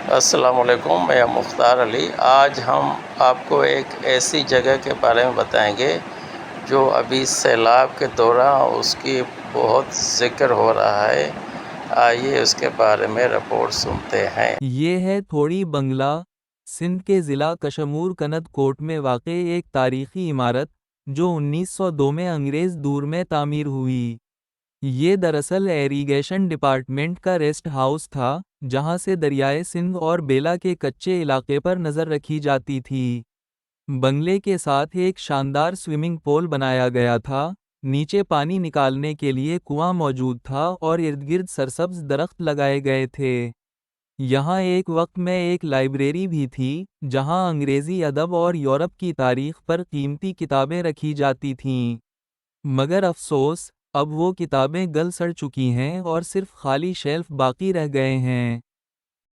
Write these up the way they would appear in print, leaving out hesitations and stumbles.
السلام علیکم، میں مختار علی۔ آج ہم آپ کو ایک ایسی جگہ کے بارے میں بتائیں گے جو ابھی سیلاب کے دوران اس کی بہت ذکر ہو رہا ہے۔ آئیے اس کے بارے میں رپورٹ سنتے ہیں۔ یہ ہے تھوڑی بنگلہ، سندھ کے ضلع کشمور کنڈ کوٹ میں واقع ایک تاریخی عمارت جو 1902 میں انگریز دور میں تعمیر ہوئی۔ یہ دراصل ایریگیشن ڈپارٹمنٹ کا ریسٹ ہاؤس تھا، جہاں سے دریائے سندھ اور بیلا کے کچے علاقے پر نظر رکھی جاتی تھی۔ بنگلے کے ساتھ ایک شاندار سوئمنگ پول بنایا گیا تھا، نیچے پانی نکالنے کے لیے کنواں موجود تھا اور ارد گرد سرسبز درخت لگائے گئے تھے۔ یہاں ایک وقت میں ایک لائبریری بھی تھی، جہاں انگریزی ادب اور یورپ کی تاریخ پر قیمتی کتابیں رکھی جاتی تھیں۔ مگر افسوس، اب وہ کتابیں گل سڑ چکی ہیں اور صرف خالی شیلف باقی رہ گئے ہیں۔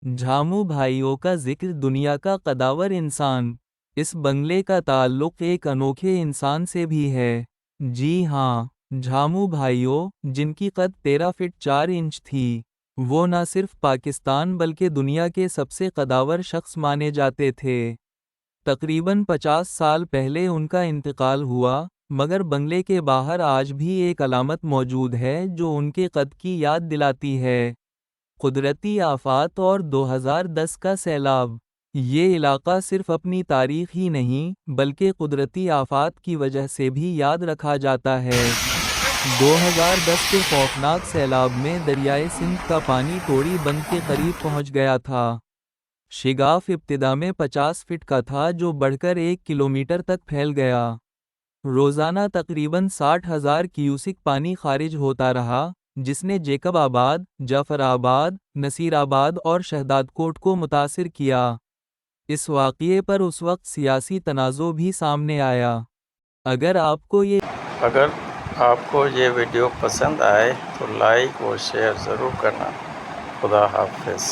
جھامو بھائیوں کا ذکر، دنیا کا قداور انسان۔ اس بنگلے کا تعلق ایک انوکھے انسان سے بھی ہے۔ جی ہاں، جھامو بھائیوں، جن کی قد 13 فٹ 4 انچ تھی۔ وہ نہ صرف پاکستان بلکہ دنیا کے سب سے قداور شخص مانے جاتے تھے۔ تقریباً 50 سال پہلے ان کا انتقال ہوا، مگر بنگلے کے باہر آج بھی ایک علامت موجود ہے جو ان کے قد کی یاد دلاتی ہے۔ قدرتی آفات اور 2010 کا سیلاب۔ یہ علاقہ صرف اپنی تاریخ ہی نہیں بلکہ قدرتی آفات کی وجہ سے بھی یاد رکھا جاتا ہے۔ 2010 کے خوفناک سیلاب میں دریائے سندھ کا پانی توڑی بند کے قریب پہنچ گیا تھا۔ شگاف ابتدا میں 50 فٹ کا تھا جو بڑھ کر 1 کلومیٹر تک پھیل گیا۔ روزانہ تقریباً 60,000 کیوسک پانی خارج ہوتا رہا، جس نے جیکب آباد، جعفر آباد، نصیر آباد اور شہداد کوٹ کو متاثر کیا۔ اس واقعے پر اس وقت سیاسی تنازع بھی سامنے آیا۔ اگر آپ کو یہ ویڈیو پسند آئے تو لائک اور شیئر ضرور کرنا۔ خدا حافظ۔